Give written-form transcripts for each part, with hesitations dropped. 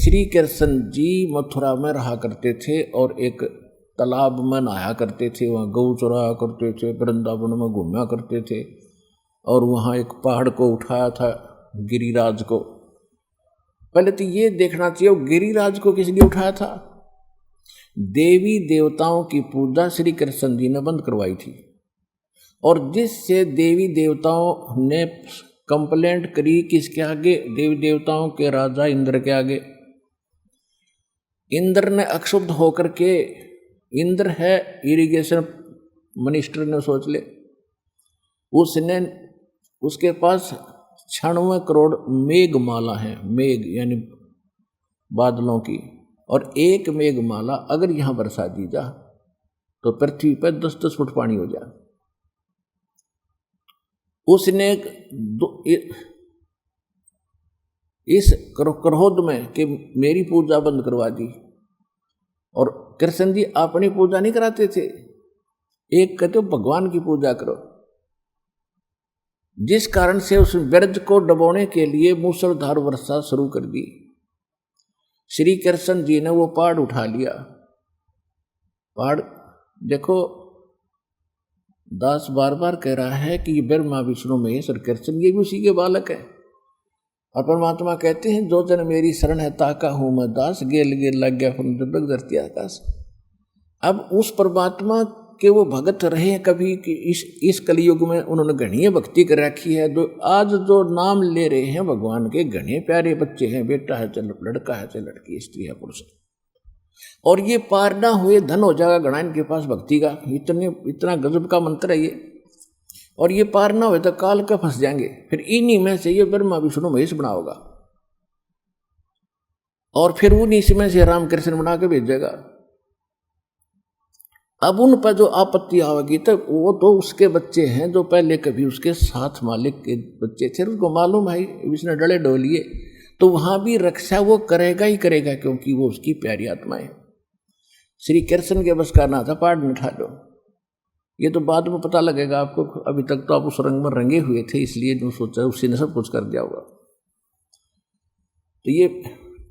श्री कृष्ण जी मथुरा में रहा करते थे और एक तालाब में नहाया करते थे, वहाँ गऊ चराया करते थे, वृंदावन में घूमा करते थे और वहाँ एक पहाड़ को उठाया था गिरिराज को। पहले तो ये देखना चाहिए गिरिराज को किस लिए उठाया था। देवी देवताओं की पूजा श्री कृष्ण जी ने बंद करवाई थी और जिससे देवी देवताओं ने कंप्लेंट करी किसके आगे, देवी देवताओं के राजा इंद्र के आगे। इंद्र ने अक्षुब्ध होकर के, इंद्र है इरिगेशन मिनिस्टर ने सोच ले, उसने उसके पास 96 करोड़ मेघमाला है, मेघ यानी बादलों की, और एक मेघमाला अगर यहां बरसा दी जा तो पृथ्वी पर 10-10 फुट पानी हो जाए। उसने इस क्रोध में कि मेरी पूजा बंद करवा दी। और कृष्ण जी अपनी पूजा नहीं कराते थे, एक कहते हो भगवान की पूजा करो, जिस कारण से उस ब्रज को डुबोने के लिए मूसलधार वर्षा शुरू कर दी। श्री कृष्ण जी ने वो पहाड़ उठा लिया। पहाड़ देखो, दास बार बार कह रहा है कि ये ब्रह्मा विष्णु महेश और कृष्ण ये भी उसी के बालक है। और परमात्मा कहते हैं जो जन मेरी शरण है ताका हूं मैं दास, गेल गेल लग गया जब धरती आकाश। अब उस परमात्मा के वो भगत रहे कभी कि इस कलयुग में उन्होंने घनी भक्ति कर रखी है। जो आज जो नाम ले रहे हैं भगवान के, घने प्यारे बच्चे हैं, बेटा है चाहे लड़का है चाहे लड़की, स्त्री है पुरुष, और ये पार ना हुए धन हो जाएगा घना इनके पास भक्ति का। इतना गजब का मंत्र है ये, और ये पार ना हुए तो काल का फंस जाएंगे। फिर इन्हीं में से ये ब्रह्मा विष्णु महेश बना होगा और फिर उन्हीं में से राम कृष्ण बना के भेजेगा। अब उन पर जो आपत्ति आवेगी तो वो तो उसके बच्चे हैं जो पहले कभी उसके साथ मालिक के बच्चे थे, उसको मालूम है इसने डले डोलिए, तो वहां भी रक्षा वो करेगा ही करेगा क्योंकि वो उसकी प्यारी आत्मा है। श्री कृष्ण के बस का ना था पहाड़ में उठा लो, ये तो बाद में पता लगेगा आपको, अभी तक तो आप उस रंग में रंगे हुए थे इसलिए जो सोचा उसी ने सब कुछ कर दिया होगा। तो ये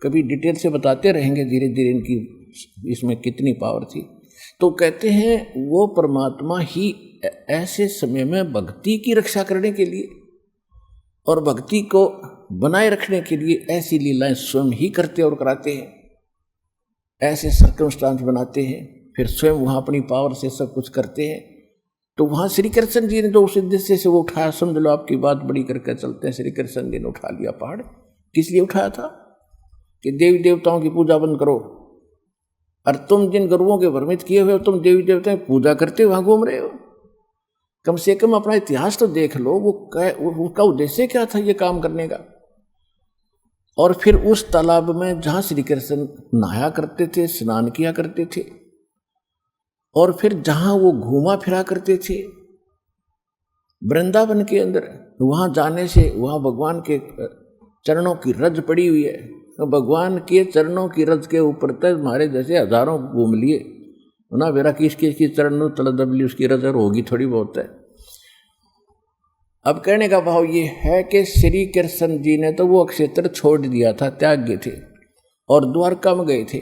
कभी डिटेल से बताते रहेंगे धीरे धीरे इनकी इसमें कितनी पावर थी। तो कहते हैं वो परमात्मा ही ऐसे समय में भक्ति की रक्षा करने के लिए और भक्ति को बनाए रखने के लिए ऐसी लीलाएं स्वयं ही करते और कराते हैं, ऐसे सर्कमस्टांस बनाते हैं, फिर स्वयं वहाँ अपनी पावर से सब कुछ करते हैं। तो वहाँ श्री कृष्ण जी ने जो उस उद्देश्य से वो उठाया, समझ लो आपकी बात बड़ी करके चलते हैं, श्री कृष्ण जी ने उठा लिया पहाड़। किस लिए उठाया था कि देवी देवताओं की पूजा बंद करो, और तुम जिन गुरुओं के भ्रमित किए हुए हो, तुम देवी देवताओं की पूजा करते वहां घूम रहे हो। कम से कम अपना इतिहास तो देख लो, उनका उद्देश्य क्या था ये काम करने का। और फिर उस तालाब में जहां श्री कृष्ण नहाया करते थे, स्नान किया करते थे, और फिर जहां वो घूमा फिरा करते थे वृंदावन के अंदर, वहां जाने से वहां भगवान के चरणों की रज पड़ी हुई है। तो भगवान के चरणों की रज के ऊपर तक हमारे जैसे हजारों घूम लिए ना, मेरा किसकी चरण तल दबली उसकी रज होगी थोड़ी बहुत है। अब कहने का भाव ये है कि श्री कृष्ण जी ने तो वो क्षेत्र छोड़ दिया था, त्याग गए थे और द्वारका में गए थे,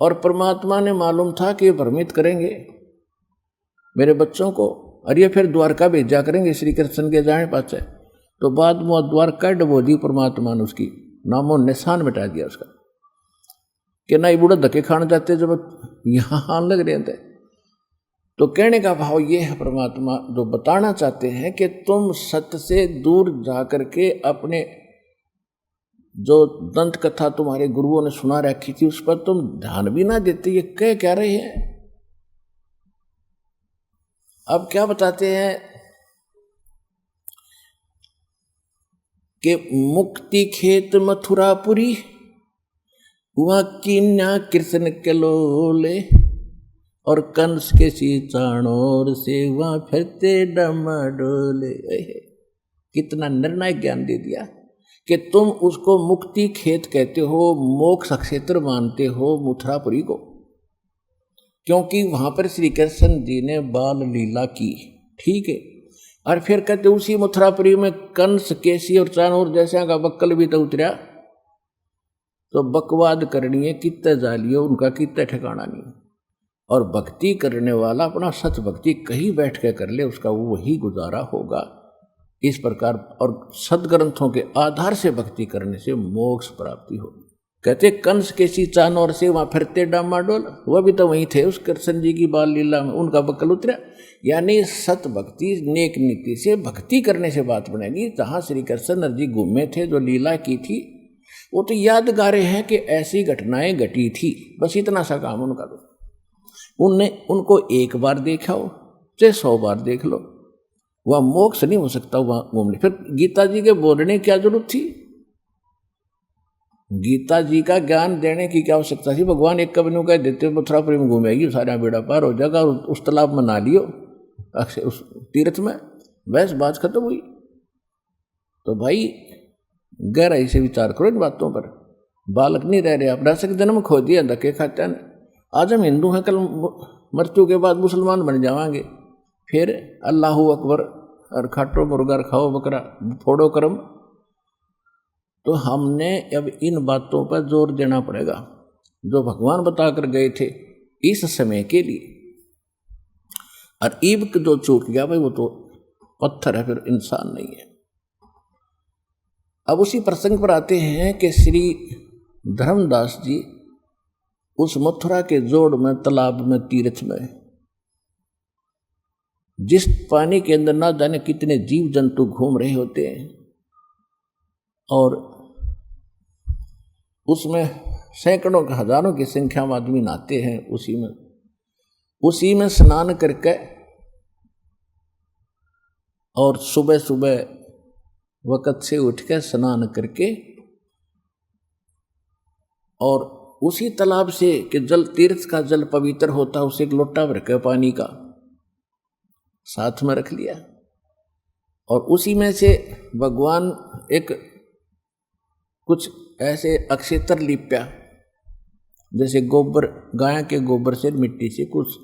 और परमात्मा ने मालूम था कि ये भ्रमित करेंगे मेरे बच्चों को और ये फिर द्वारका भेजा करेंगे श्री कृष्ण के जाने पास है। तो बाद में द्वारका डबो दी परमात्मा ने, उसकी नामो निशान मिटा दिया उसका, कि ना ये बूढ़ा धक्के खाने जाते जब यहाँ आने लग रहे थे। तो कहने का भाव ये है, परमात्मा जो बताना चाहते हैं कि तुम सत्य से दूर जाकर के अपने जो दंत कथा तुम्हारे गुरुओं ने सुना रखी थी उस पर तुम ध्यान भी ना देते। ये कह क्या रहे हैं, अब क्या बताते हैं कि मुक्ति खेत मथुरापुरी हुआ कीन्या कृष्ण के लोले, और कंस के सीचाणोर से वहां फिरते डमडोले। कितना निर्णायक ज्ञान दे दिया कि तुम उसको मुक्ति खेत कहते हो, मोक्ष क्षेत्र मानते हो मथुरापुरी को, क्योंकि वहां पर श्री कृष्ण जी ने बाल लीला की, ठीक है। और फिर कहते उसी मथुरापुरी में कंस केसी और चाणूर जैसा का बक्कल भी तो उतरा, तो बकवाद करनी है कितने जालियो, उनका कितने ठिकाना नहीं। और भक्ति करने वाला अपना सच भक्ति कहीं बैठ के कर ले, उसका वो वही गुजारा होगा। इस प्रकार और सदग्रंथों के आधार से भक्ति करने से मोक्ष प्राप्ति होगी। कहते कंस के सी चानौर से वहां फिरते डामाडोल, वह भी तो वहीं थे उस कृष्ण जी की बाल लीला में, उनका बकल उतरा। यानी सत भक्ति नेक नीति से भक्ति करने से बात बनेगी। जहां श्री कृष्ण जी घूमे थे, जो लीला की थी, वो तो यादगारें हैं कि ऐसी घटनाएं घटी थी, बस इतना सा काम उनका। उनको एक बार देखा हो चाहे 100 बार देख लो, वह मोक्ष नहीं हो सकता वहां घूमने। फिर गीता जी के बोलने की क्या जरूरत थी? गीता जी का ज्ञान देने की क्या आवश्यकता थी? भगवान एक कभी कह देते मथुरापुरी में घूमेगी, सारा बेड़ा पार हो जाएगा, और उस तालाब में नहा लियो अक्षय उस तीर्थ में, बस बात खत्म हुई। तो भाई गहराई से विचार करो इन बातों पर। बालक नहीं रह रहे आप, रसक जन्म खो दिया, धक्के खाते हैं। आज हम हिंदू हैं, कल मृत्यु के बाद मुसलमान बन जावांगे, फिर अल्लाहू अकबर और खाटो मुर्गा खाओ बकरा फोड़ो कर्म। तो हमने अब इन बातों पर जोर देना पड़ेगा जो भगवान बताकर गए थे इस समय के लिए। और ईब जो चूक गया भाई वो तो पत्थर है, फिर इंसान नहीं है। अब उसी प्रसंग पर आते हैं कि श्री धर्मदास जी उस मथुरा के जोड़ में, तालाब में, तीर्थ में, जिस पानी के अंदर ना जाने कितने जीव जंतु घूम रहे होते हैं, और उसमें सैकड़ों हजारों की संख्या में आदमी नहाते हैं, उसी में स्नान करके, और सुबह सुबह वक़्त से उठ के स्नान करके, और उसी तालाब से कि जल, तीर्थ का जल पवित्र होता है, उसे एक लोटा भर के पानी का साथ में रख लिया, और उसी में से भगवान एक कुछ ऐसे अक्षेत्र लिप्या, जैसे गोबर, गाय के गोबर से मिट्टी से कुछ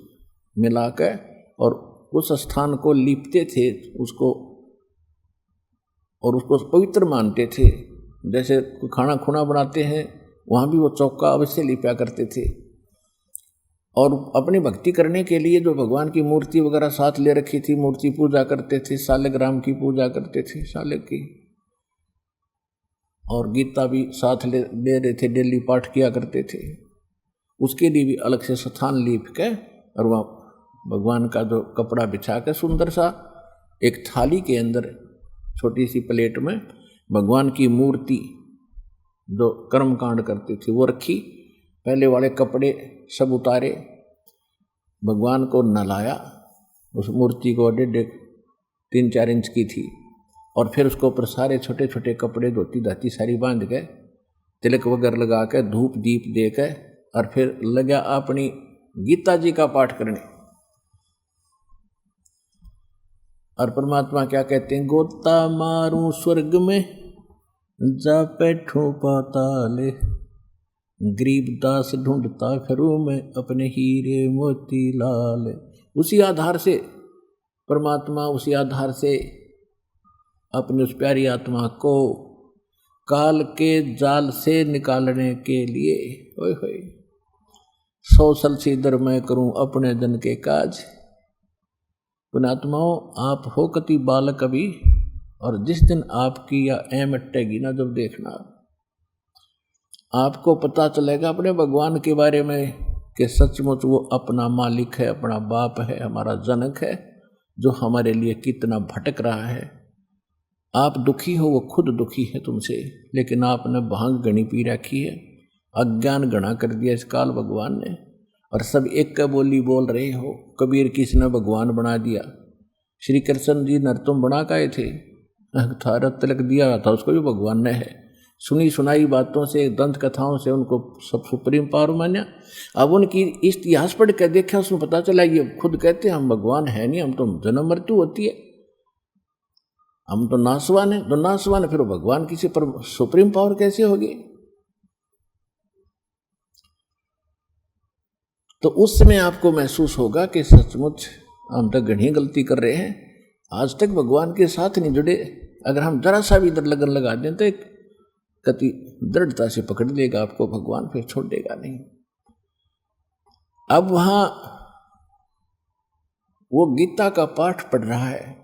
मिलाकर, और उस स्थान को लीपते थे उसको, और उसको पवित्र मानते थे। जैसे खाना खुना बनाते हैं, वहाँ भी वो चौका अवश्य लिपा करते थे। और अपनी भक्ति करने के लिए जो भगवान की मूर्ति वगैरह साथ ले रखी थी, मूर्ति पूजा करते थे, शालिग्राम की पूजा करते थे, शालिग की, और गीता भी साथ ले रहे थे, डेली पाठ किया करते थे। उसके लिए भी अलग से स्थान लीप के, और वहाँ भगवान का जो कपड़ा बिछा के सुंदर सा एक थाली के अंदर छोटी सी प्लेट में भगवान की मूर्ति जो कर्मकांड करती थी वो रखी। पहले वाले कपड़े सब उतारे, भगवान को नहलाया, उस मूर्ति को 3-4 इंच की थी, और फिर उसको ऊपर सारे छोटे छोटे कपड़े, धोती धाती सारी बांध के, तिलक वगैरह लगा के, धूप दीप दे के, और फिर लगा अपनी गीता जी का पाठ करने। और परमात्मा क्या कहते हैं? गोता मारूं स्वर्ग में, जा बैठूं पाताल, गरीब दास ढूंढता फिरूं मैं, अपने हीरे मोती लाल। उसी आधार से परमात्मा, उसी आधार से अपनी उस प्यारी आत्मा को काल के जाल से निकालने के लिए, ओए होए, 100 सल सीधर मैं करूं अपने जन के काज। पुणात्माओं, आप हो कति बालक अभी, और जिस दिन आपकी या ऐम अट्टेगी ना, जब देखना आपको पता चलेगा अपने भगवान के बारे में कि सचमुच वो अपना मालिक है, अपना बाप है, हमारा जनक है, जो हमारे लिए कितना भटक रहा है। आप दुखी हो, वो खुद दुखी है तुमसे, लेकिन आपने भांग गणी पी रखी है, अज्ञान गणा कर दिया इस काल भगवान ने, और सब एक का बोली बोल रहे हो। कबीर किसने भगवान बना दिया? श्री कृष्ण जी नरतुम बना काए थे, थारा तिलक दिया था उसको भी भगवान ने है। सुनी सुनाई बातों से, दंत कथाओं से उनको सब सुप्रीम पावर माना। अब उनकी इतिहास पढ़ कर देखा, उसमें पता चला ये खुद कहते हैं हम भगवान है नहीं, हम तो जन्म मृत्यु होती है, हम तो नासवान है। तो नासवान है, फिर भगवान किसी पर सुप्रीम पावर कैसे होगी? तो उस समय आपको महसूस होगा कि सचमुच हम तो घनी गलती कर रहे हैं, आज तक भगवान के साथ नहीं जुड़े। अगर हम जरा सा भी इधर लगन लगा दें तो कति दृढ़ता से पकड़ लेगा आपको भगवान, फिर छोड़ देगा नहीं। अब वहां वो गीता का पाठ पढ़ रहा है,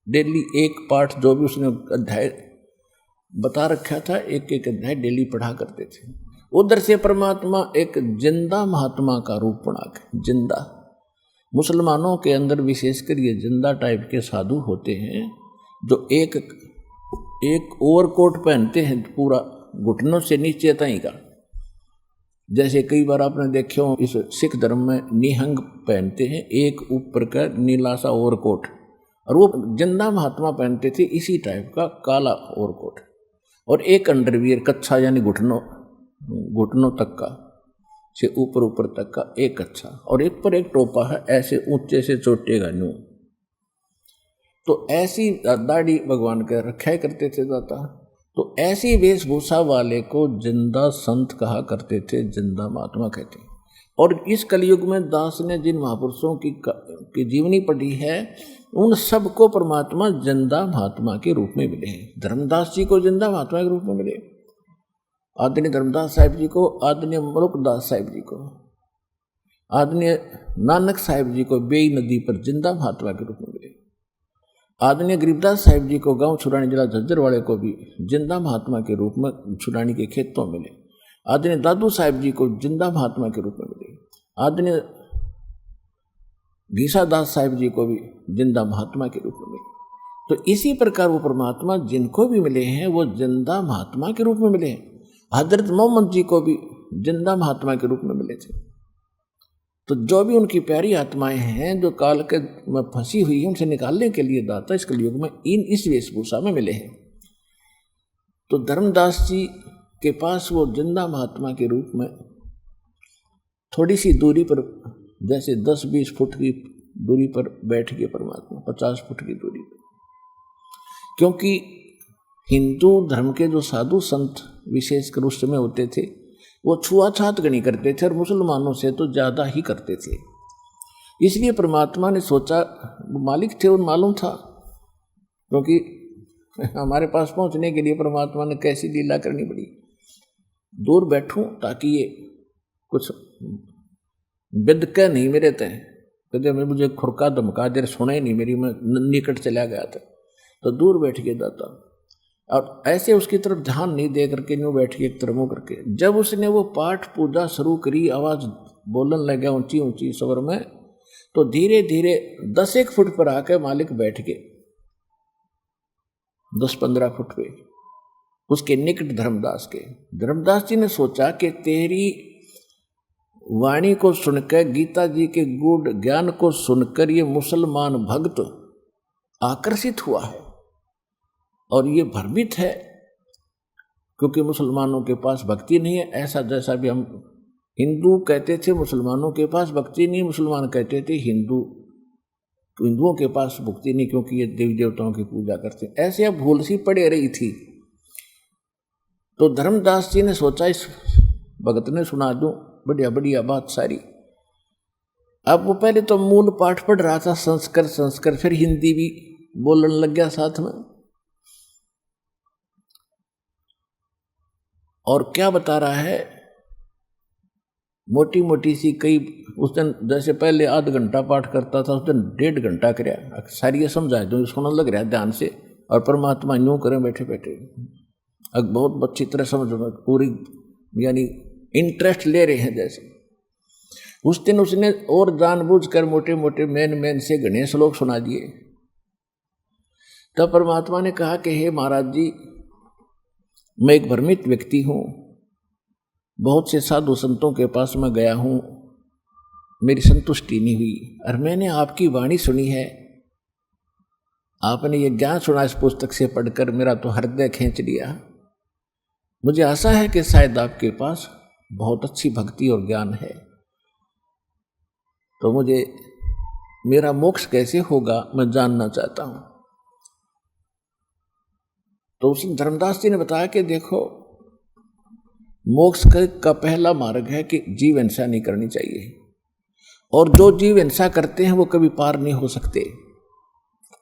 डेली एक पाठ, जो भी उसने अध्याय बता रखा था, एक एक अध्याय डेली पढ़ा करते थे। उधर से परमात्मा एक जिंदा महात्मा का रूप बना के, जिंदा, मुसलमानों के अंदर विशेषकर ये जिंदा टाइप के साधु होते हैं जो एक ओवरकोट पहनते हैं पूरा घुटनों से नीचे तक का। जैसे कई बार आपने देखे हो इस सिख धर्म में निहंग पहनते हैं, एक ऊपर का नीला सा ओवरकोट, और वो जिंदा महात्मा पहनते थे इसी टाइप का काला ओवरकोट, और एक अंडरवियर कच्छा, यानी घुटनों तक का, से ऊपर तक का एक कच्छा, और एक पर एक टोपा है, ऐसे ऊंचे से चोटेगा न्यू। तो ऐसी दाढ़ी भगवान के रखा करते थे दाता। तो ऐसी वेशभूषा वाले को जिंदा संत कहा करते थे, जिंदा महात्मा कहते। और इस कलयुग में दास ने जिन महापुरुषों की जीवनी पढ़ी है, उन सबको परमात्मा जिंदा महात्मा के रूप में मिले हैं। धर्मदास जी को जिंदा महात्मा के रूप में मिले, आदरणीय धर्मदास साहिब जी को, आदरणीय मलुकदास साहिब जी को, आदरणीय नानक साहिब जी को बेई नदी पर जिंदा महात्मा के रूप में मिले, आदरणीय गरीबदास साहिब जी को गांव छुड़ानी जिला झज्जर वाले को भी जिंदा महात्मा के रूप में छुड़ानी के खेतों में मिले, आदरणीय दादू साहिब जी को जिंदा महात्मा के रूप में मिले, आदरणीय घीसादास साहिब जी को भी जिंदा महात्मा के रूप में मिले। तो इसी प्रकार वो परमात्मा जिनको भी मिले हैं वो जिंदा महात्मा के रूप में मिले हैं। हजरत मोहम्मद जी को भी जिंदा महात्मा के रूप में मिले थे। तो जो भी उनकी प्यारी आत्माएं हैं जो काल के में फंसी हुई है, उनसे निकालने के लिए दाता इस कलयुग में इस वेशभूषा में मिले हैं। तो धर्मदास जी के पास वो जिंदा महात्मा के रूप में थोड़ी सी दूरी पर, जैसे 10-20 फुट की दूरी पर बैठ गए परमात्मा, 50 फुट की दूरी पर। क्योंकि हिंदू धर्म के जो साधु संत विशेषकर उस समय होते थे, वो छुआछात गणी करते थे और मुसलमानों से तो ज़्यादा ही करते थे। इसलिए परमात्मा ने सोचा, मालिक थे उन मालूम था, क्योंकि हमारे पास पहुंचने के लिए परमात्मा ने कैसी लीला करनी पड़ी। दूर बैठूं ताकि ये कुछ बिदके नहीं मेरे तय, कदे मैं मुझे खुरका धमका देर सुने नहीं मेरी, मैं निकट चला गया था। तो दूर बैठ के दाता, और ऐसे उसकी तरफ ध्यान नहीं दे करके न्यू बैठ के एक तरफ मुँह करके, जब उसने वो पाठ पूजा शुरू करी, आवाज़ बोलने लगा ऊंची ऊंची स्वर में, तो धीरे धीरे 10-1 फुट पर आकर मालिक बैठ गए, 10-15 फुट पे उसके निकट धर्मदास के। धर्मदास जी ने सोचा कि तेरी वाणी को सुनकर, गीता जी के गूढ़ ज्ञान को सुनकर ये मुसलमान भक्त आकर्षित हुआ है और ये भ्रमित है, क्योंकि मुसलमानों के पास भक्ति नहीं है। ऐसा जैसा भी हम हिंदू कहते थे मुसलमानों के पास भक्ति नहीं, मुसलमान कहते थे हिंदुओं के पास भक्ति नहीं, क्योंकि ये देवी देवताओं की पूजा करते। ऐसे अब भूल सी पड़े रही थी। तो धर्मदास जी ने सोचा इस भगत ने सुना दूं बढ़िया बढ़िया बात सारी। अब वो पहले तो मूल पाठ पढ़ रहा था संस्कृत, फिर हिंदी भी बोलने लग गया साथ में। और क्या बता रहा है, मोटी मोटी सी कई, उस दिन जैसे पहले आधा घंटा पाठ करता था, उस दिन 1.5 घंटा कराया, सारी ये समझा दो, सुनने लग रहा है ध्यान से, और परमात्मा यूं करें बैठे बैठे। अब बहुत अच्छी तरह समझ में पूरी, यानी इंटरेस्ट ले रहे हैं जैसे। उस दिन उसने और जानबूझकर मोटे मोटे मेन से घने श्लोक सुना दिए। तब परमात्मा ने कहा कि हे महाराज जी, मैं एक भ्रमित व्यक्ति हूँ, बहुत से साधु संतों के पास मैं गया हूँ, मेरी संतुष्टि नहीं हुई, और मैंने आपकी वाणी सुनी है, आपने ये ज्ञान सुना इस पुस्तक से पढ़कर, मेरा तो हृदय खींच लिया। मुझे आशा है कि शायद आपके पास बहुत अच्छी भक्ति और ज्ञान है, तो मुझे मेरा मोक्ष कैसे होगा मैं जानना चाहता हूँ। तो उस धर्मदास जी ने बताया कि देखो, मोक्ष का पहला मार्ग है कि जीव हिंसा नहीं करनी चाहिए, और जो जीव हिंसा करते हैं वो कभी पार नहीं हो सकते,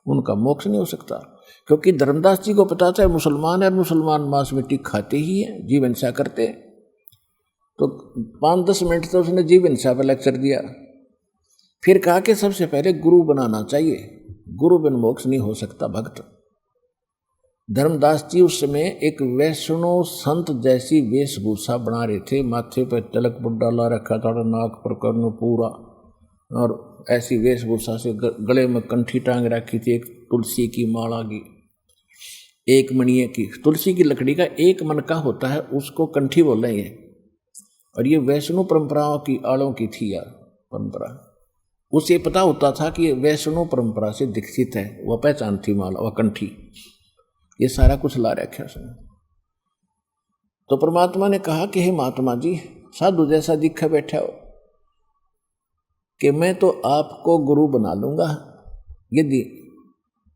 उनका मोक्ष नहीं हो सकता। क्योंकि धर्मदास जी को पता था मुसलमान है, मुसलमान मांस मिट्टी खाते ही हैं, जीव हिंसा करते हैं। तो 5-10 मिनट तो उसने जीव हिंसा पर लेक्चर दिया। फिर कहा कि सबसे पहले गुरु बनाना चाहिए, गुरु बिन मोक्ष नहीं हो सकता भक्त। धर्मदास जी उस समय एक वैष्णव संत जैसी वेशभूषा बना रहे थे, माथे पर तिलक डाला रखा था, नाक पर कर्ण पूरा, और ऐसी वेशभूषा से गले में कंठी टांग रखी थी, एक तुलसी की माला की, एक मणिये की, तुलसी की लकड़ी का एक मन का होता है, उसको कंठी बोल रहे हैं। और ये वैष्णव परंपराओं की आड़ों की थी यार परंपरा। उसे पता होता था कि ये वैष्णव परंपरा से दीक्षित है, वह पहचान थी माला, वह कंठी, ये सारा कुछ ला रखा उसने। तो परमात्मा ने कहा कि हे महात्मा जी, साधु जैसा दिखा बैठा हो, कि मैं तो आपको गुरु बना लूंगा, यदि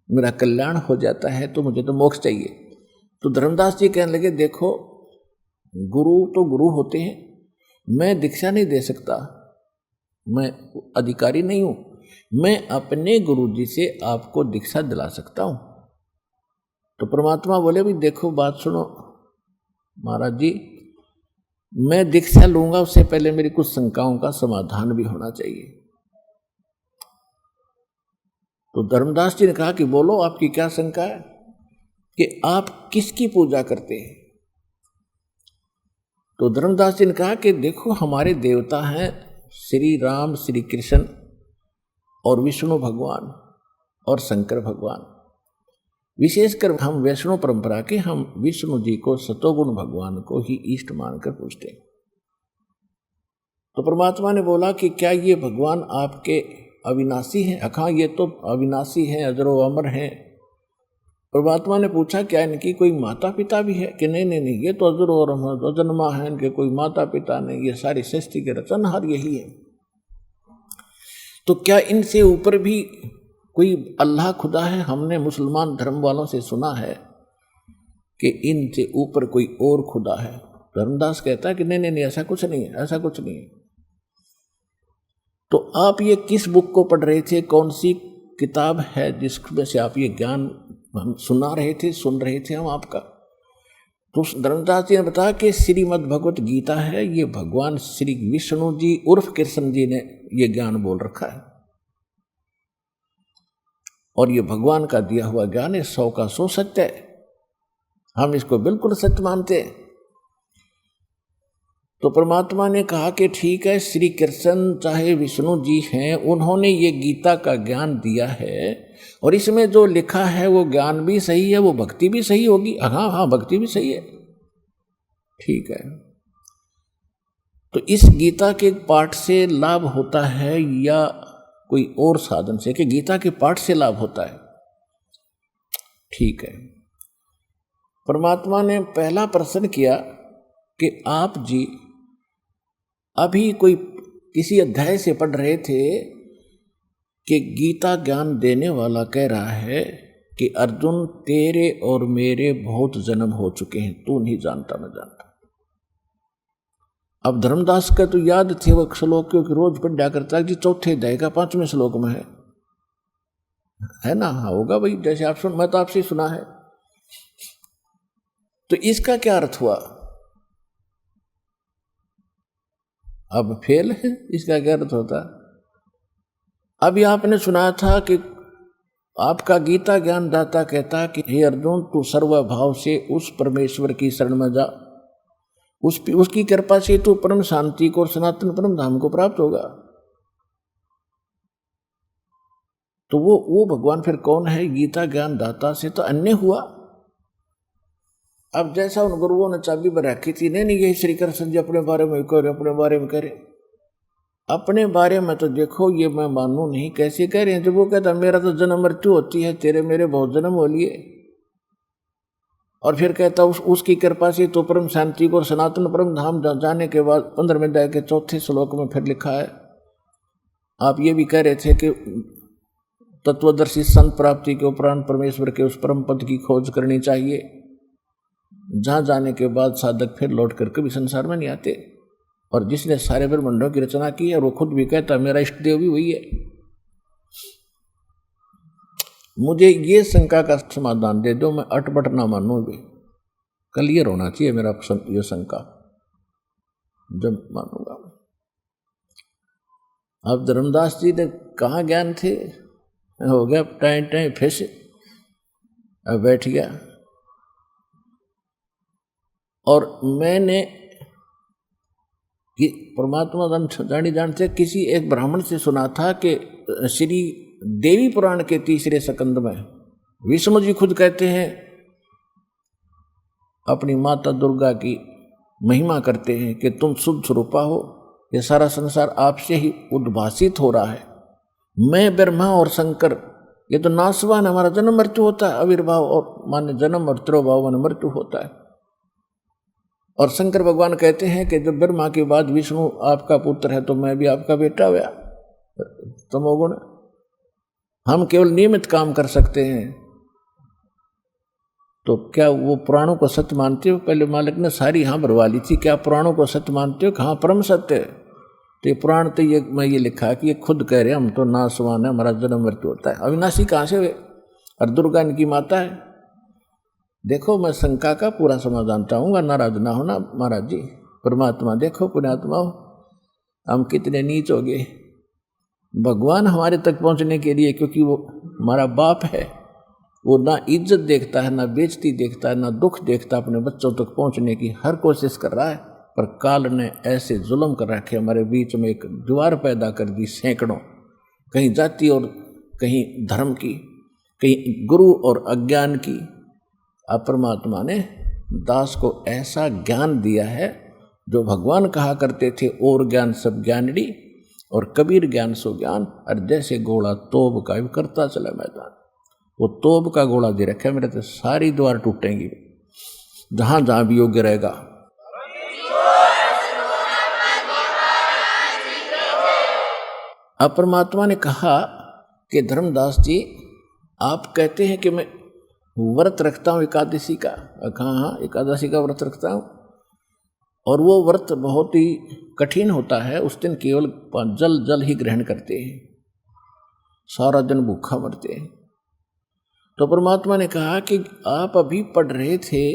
मेरा कल्याण हो जाता है तो मुझे तो मोक्ष चाहिए। तो धर्मदास जी कहने लगे, देखो गुरु तो गुरु होते हैं, मैं दीक्षा नहीं दे सकता, मैं अधिकारी नहीं हूं, मैं अपने गुरु जी से आपको दीक्षा दिला सकता हूं। तो परमात्मा बोले, भी देखो बात सुनो महाराज जी, मैं दीक्षा लूंगा उससे पहले मेरी कुछ शंकाओं का समाधान भी होना चाहिए। तो धर्मदास जी ने कहा कि बोलो आपकी क्या शंका है, कि आप किसकी पूजा करते हैं। तो धर्मदास जी ने कहा कि देखो हमारे देवता हैं श्री राम, श्री कृष्ण और विष्णु भगवान और शंकर भगवान। विशेषकर हम वैष्णव परंपरा के, हम विष्णु जी को, सतोगुण भगवान को ही इष्ट मानकर पूजते हैं। तो परमात्मा ने बोला कि क्या ये भगवान आपके अविनाशी हैं? हाँ, ये तो अविनाशी हैं, अजरो अमर हैं। परमात्मा ने पूछा क्या इनकी कोई माता पिता भी है? कि नहीं नहीं नहीं, ये तो अजरो और अमर अजन्मा है, इनके कोई माता पिता नहीं, ये सारी सृष्टि के रचनहार यही है। तो क्या इनसे ऊपर भी कोई अल्लाह खुदा है? हमने मुसलमान धर्म वालों से सुना है कि इनसे ऊपर कोई और खुदा है। धर्मदास कहता है कि नहीं नहीं नहीं, ऐसा कुछ नहीं है, ऐसा कुछ नहीं है। तो आप ये किस बुक को पढ़ रहे थे, कौन सी किताब है जिसमें से आप ये ज्ञान हम सुना रहे थे, सुन रहे थे हम आपका? तो धर्मदास जी ने बताया कि श्रीमद् भगवत गीता है, ये भगवान श्री विष्णु जी उर्फ कृष्ण जी ने ये ज्ञान बोल रखा है, और ये भगवान का दिया हुआ ज्ञान है, 100 का 100 सत्य है, हम इसको बिल्कुल सत्य मानते हैं। तो परमात्मा ने कहा कि ठीक है, श्री कृष्ण चाहे विष्णु जी हैं, उन्होंने ये गीता का ज्ञान दिया है, और इसमें जो लिखा है वो ज्ञान भी सही है, वो भक्ति भी सही होगी। हाँ हाँ, भक्ति भी सही है, ठीक है। तो इस गीता के पाठ से लाभ होता है या कोई और साधन से? कि गीता के पाठ से लाभ होता है, ठीक है। परमात्मा ने पहला प्रश्न किया कि आप जी अभी कोई किसी अध्याय से पढ़ रहे थे कि गीता ज्ञान देने वाला कह रहा है कि अर्जुन तेरे और मेरे बहुत जन्म हो चुके हैं, तू नहीं जानता, मैं जानता। अब धर्मदास का तो याद थे वो श्लोक, क्योंकि रोज पढ़ा करता है कि 4 अध्याय का 5वें श्लोक में है ना? हाँ होगा भाई, जैसे आप सुन, मैं तो आपसे सुना है। तो इसका क्या अर्थ हुआ? अब फेल है, इसका क्या अर्थ होता? अभी आपने सुना था कि आपका गीता ज्ञान दाता कहता कि हे अर्जुन, तू सर्वभाव से उस परमेश्वर की शरण में जा, उसकी कृपा से तू परम शांति को और सनातन परम धाम को प्राप्त होगा। तो वो भगवान फिर कौन है? गीता ज्ञान दाता से तो अन्य हुआ। अब जैसा उन गुरुओं ने चाबी पर रखी थी, नहीं यही श्री कृष्ण जी अपने बारे में करे, अपने बारे में करे, अपने बारे में तो देखो ये मैं मानू नहीं, कैसे कह रहे हैं? जब वो कहता मेरा तो जन्म मृत्यु होती है, तेरे मेरे बहुत जन्म हो लिए, और फिर कहता उसकी कृपा से तो परम शांति को और सनातन परम धाम जाने के बाद 15वें अध्याय के 4थे श्लोक में फिर लिखा है। आप ये भी कह रहे थे कि तत्वदर्शी संत प्राप्ति के उपरांत परमेश्वर के उस परम पद की खोज करनी चाहिए, जहाँ जाने के बाद साधक फिर लौट कर कभी संसार में नहीं आते। और जिसने सारे ब्रह्मांडों की रचना की है वो खुद भी कहता मेरा इष्ट देव भी वही है। मुझे ये शंका का समाधान दे दो, मैं अटपट ना मानूं भी, क्लियर होना चाहिए मेरा ये शंका, जब मानूंगा। अब धर्मदास जी ने कहाँ ज्ञान थे, हो गया टाइम टाइम फिर से अब बैठ गया। और मैंने कि परमात्मा जानी जानते किसी एक ब्राह्मण से सुना था कि श्री देवी पुराण के 3 स्कंद में विष्णु जी खुद कहते हैं, अपनी माता दुर्गा की महिमा करते हैं कि तुम शुद्ध स्वरूपा हो, ये सारा संसार आपसे ही उद्भासित हो रहा है। मैं ब्रह्मा और शंकर ये तो नासवान, हमारा जन्म मृत्यु होता है, आविर्भाव और माने जन्म और तिरोभाव माने मृत्यु होता है। और शंकर भगवान कहते हैं कि जब ब्रह्मा के बाद विष्णु आपका पुत्र है तो मैं भी आपका बेटा हुआ। तमोगुण, हम केवल नियमित काम कर सकते हैं। तो क्या वो पुराणों को सत्य मानते हो? पहले मालिक ने सारी यहाँ भरवा ली थी, क्या पुराणों को सत्य मानते हो? कहाँ परम सत्य है? तो ये पुराण तो ये मैं ये लिखा कि ये खुद कह रहे हैं हम तो नासवान है, हमारा जन्म मृत्यु होता है। अविनाशी कहाँ से हुए? और दुर्गा इनकी माता है। देखो मैं शंका का पूरा समाधान चाहूँगा, नाराज ना होना महाराज जी। परमात्मा देखो पुण्यात्मा हो, हम कितने नीच हो गए। भगवान हमारे तक पहुँचने के लिए, क्योंकि वो हमारा बाप है, वो ना इज्जत देखता है, ना बेइज्जती देखता है, ना दुख देखता, अपने बच्चों तक पहुँचने की हर कोशिश कर रहा है। पर काल ने ऐसे जुल्म कर रखे, हमारे बीच में एक दीवार पैदा कर दी सैकड़ों, कहीं जाति और कहीं धर्म की, कहीं गुरु और अज्ञान की। अब परमात्मा ने दास को ऐसा ज्ञान दिया है जो भगवान कहा करते थे, और ज्ञान सब ज्ञानड़ी और कबीर ज्ञान सो ज्ञान। और जैसे घोड़ा तोब का करता चला मैदान, वो तोब का घोड़ा दे रखा है मेरे, तो सारी द्वार टूटेंगी जहां जहां भी योग्य रहेगा। अब परमात्मा ने कहा कि धर्मदास जी आप कहते हैं कि मैं व्रत रखता हूँ एकादशी का। हाँ, एकादशी का व्रत रखता हूँ, और वो व्रत बहुत ही कठिन होता है। उस दिन केवल जल ही ग्रहण करते हैं, सारा दिन भूखा मरते हैं। तो परमात्मा ने कहा कि आप अभी पढ़ रहे थे,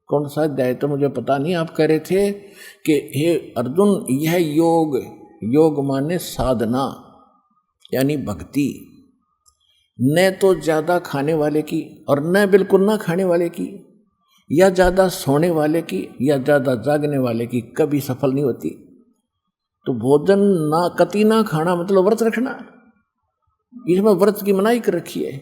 कौन सा अध्याय तो मुझे पता नहीं, आप कह रहे थे कि हे अर्जुन, यह योग माने साधना यानी भक्ति, न तो ज़्यादा खाने वाले की और न बिल्कुल ना खाने वाले की, या ज़्यादा सोने वाले की या ज़्यादा जागने वाले की कभी सफल नहीं होती। तो भोजन ना कति ना खाना मतलब व्रत रखना, इसमें व्रत की मनाही कर रखी है।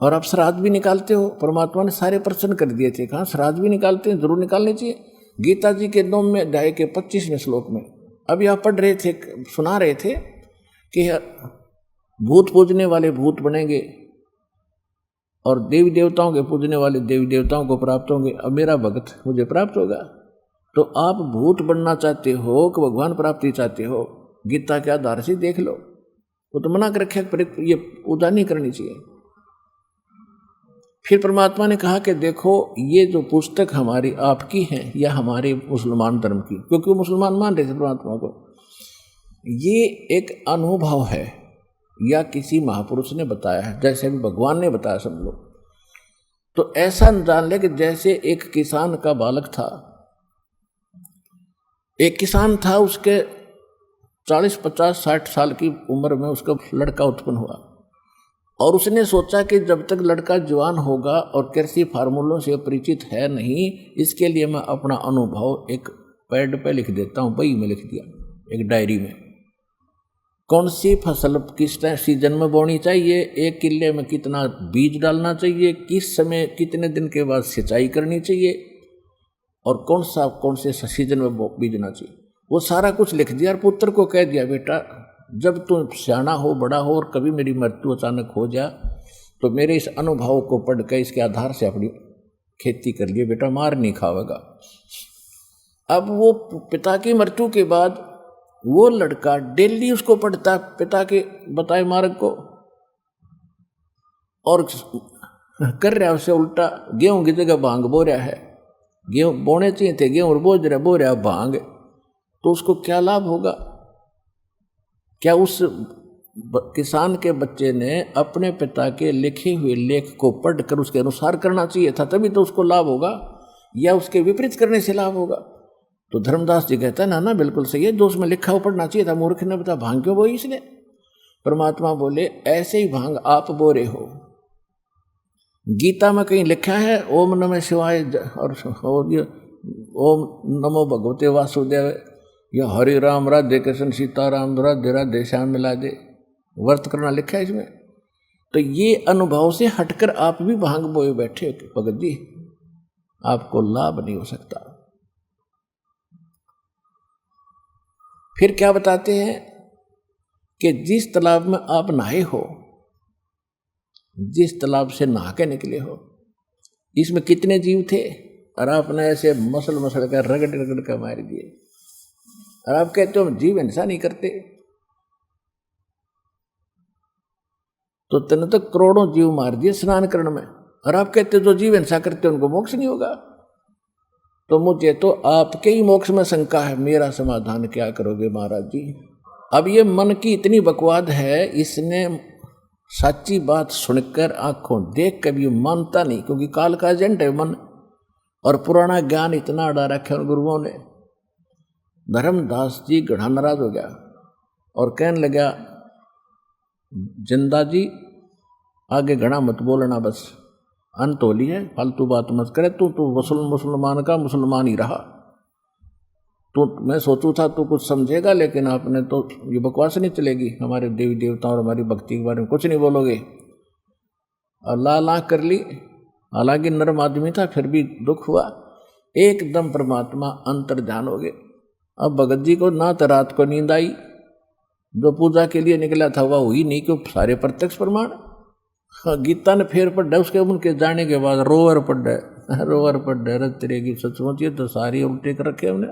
और आप श्राद्ध भी निकालते हो, परमात्मा ने सारे प्रश्न कर दिए थे, कहाँ श्राद्ध भी निकालते हैं, जरूर निकालने चाहिए। गीता जी के 9वें अध्याय के 25वें श्लोक में अभी आप पढ़ रहे थे, सुना रहे थे कि भूत पूजने वाले भूत बनेंगे और देवी देवताओं के पूजने वाले देवी देवताओं को प्राप्त होंगे, अब मेरा भक्त मुझे प्राप्त होगा। तो आप भूत बनना चाहते हो कि भगवान प्राप्ति चाहते हो? गीता के आधार से देख लो, वो तो मना कर रखे, पर ये पूजा नहीं करनी चाहिए। फिर परमात्मा ने कहा कि देखो ये जो पुस्तक हमारी आपकी है या हमारे मुसलमान धर्म की, क्योंकि वो मुसलमान मान रहे थे परमात्मा को, ये एक अनुभव है या किसी महापुरुष ने बताया है, जैसे भी भगवान ने बताया सब लोग। तो ऐसा जान ले कि जैसे एक किसान का बालक था, एक किसान था, उसके 40, 50, 60 साल की उम्र में उसका लड़का उत्पन्न हुआ, और उसने सोचा कि जब तक लड़का जवान होगा और कृषि फार्मूलों से परिचित है नहीं, इसके लिए मैं अपना अनुभव एक पैड पे लिख देता हूँ। बही में लिख दिया, एक डायरी में, कौन सी फसल किस सीजन में बोनी चाहिए, एक किले में कितना बीज डालना चाहिए, किस समय कितने दिन के बाद सिंचाई करनी चाहिए, और कौन से सीजन में बीजना चाहिए, वो सारा कुछ लिख दिया। और पुत्र को कह दिया, बेटा जब तुम सियाना हो, बड़ा हो, और कभी मेरी मृत्यु अचानक हो जा, तो मेरे इस अनुभव को पढ़ कर इसके आधार से अपनी खेती कर लिए, बेटा मार नहीं खावेगा। अब वो पिता की मृत्यु के बाद वो लड़का डेली उसको पढ़ता, पिता के बताए मार्ग को, और कर रहा उससे उल्टा। गेहूं की जगह भांग बो रहा है, गेहूं बोने चाहिए थे गेहूं और बो रहा भांग, तो उसको क्या लाभ होगा? क्या उस किसान के बच्चे ने अपने पिता के लिखे हुए लेख को पढ़कर उसके अनुसार करना चाहिए था, तभी तो उसको लाभ होगा, या उसके विपरीत करने से लाभ होगा। तो धर्मदास जी कहता है ना बिल्कुल सही है, जो उसमें लिखा वो पढ़ना चाहिए था। मूर्ख ने बता भांग क्यों बोई इसने? परमात्मा बोले ऐसे ही भांग आप बो रहे हो। गीता में कहीं लिखा है ओम नमः शिवाय और ये ओम नमो भगवते वासुदेव, या हरे राम राधे कृष्ण सीताराम राधे राधे श्याम मिला दे, व्रत करना लिखा है इसमें? तो ये अनुभव से हटकर आप भी भांग बोए बैठे हो भगत जी, आपको लाभ नहीं हो सकता। फिर क्या बताते हैं कि जिस तालाब में आप नहाए हो, जिस तालाब से नहा के निकले हो, इसमें कितने जीव थे, और आपने ऐसे मसल मसल कर रगड़ रगड़ कर मार दिए, और आप कहते हो हम जीव हिंसा नहीं करते। तो तेने तो करोड़ों जीव मार दिए स्नान करने में, और आप कहते हो जो जीव हिंसा करते उनको मोक्ष नहीं होगा। तो मुझे तो आपके ही मोक्ष में शंका है, मेरा समाधान क्या करोगे महाराज जी? अब ये मन की इतनी बकवाद है, इसने सच्ची बात सुनकर आंखों देख कभी मानता नहीं, क्योंकि काल का एजेंट है मन, और पुराना ज्ञान इतना अड़ा रखा उन गुरुओं ने। धर्मदास जी गढ़ा नाराज हो गया और कहने लगा जिंदा जी आगे घना मत बोलना, बस अंत होली है, फालतू बात मत करे, तू मुसलमान का मुसलमान ही रहा। तो मैं सोचू था तू कुछ समझेगा, लेकिन आपने तो ये बकवास नहीं चलेगी, हमारे देवी देवता और हमारी भक्ति के बारे में कुछ नहीं बोलोगे, और ला कर ली। हालांकि नरम आदमी था, फिर भी दुख हुआ। एकदम परमात्मा अंतर्ध्यान हो गए। अब भगत जी को ना तो रात को नींद आई, जो पूजा के लिए निकला था वह हुई नहीं, क्यों? सारे प्रत्यक्ष प्रमाण। गीता ने फेर पढ़ उसके उनके जाने के बाद रोवर पढ़ रख तेरेगी सचमुच, ये तो सारी उल्टे कर रखे हमने।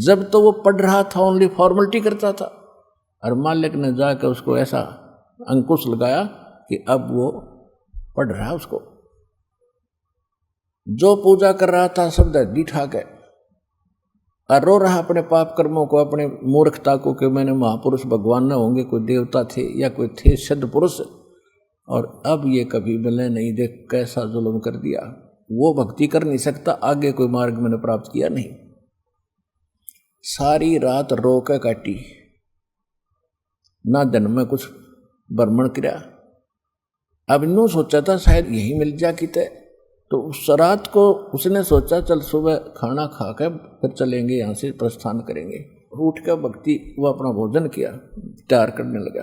जब तो वो पढ़ रहा था ओनली फॉर्मेलिटी करता था, और मालिक ने जाकर उसको ऐसा अंकुश लगाया कि अब वो पढ़ रहा है उसको। जो पूजा कर रहा था सब दर्दी ठा गए, और रो रहा अपने पाप कर्मों को, अपने मूर्खता को, कि मैंने महापुरुष भगवान न होंगे, कोई देवता थे या कोई थे सिद्ध पुरुष, और अब ये कभी मिले नहीं, देख कैसा जुल्म कर दिया। वो भक्ति कर नहीं सकता, आगे कोई मार्ग मैंने प्राप्त किया नहीं। सारी रात रो के काटी, ना दिन में कुछ भ्रमण किया। अब इन सोचा था शायद यही मिल जा किते, तो उस रात को उसने सोचा चल सुबह खाना खा कर फिर चलेंगे, यहाँ से प्रस्थान करेंगे। उठ कर भक्ति वो अपना भोजन किया, तैयार करने लगा।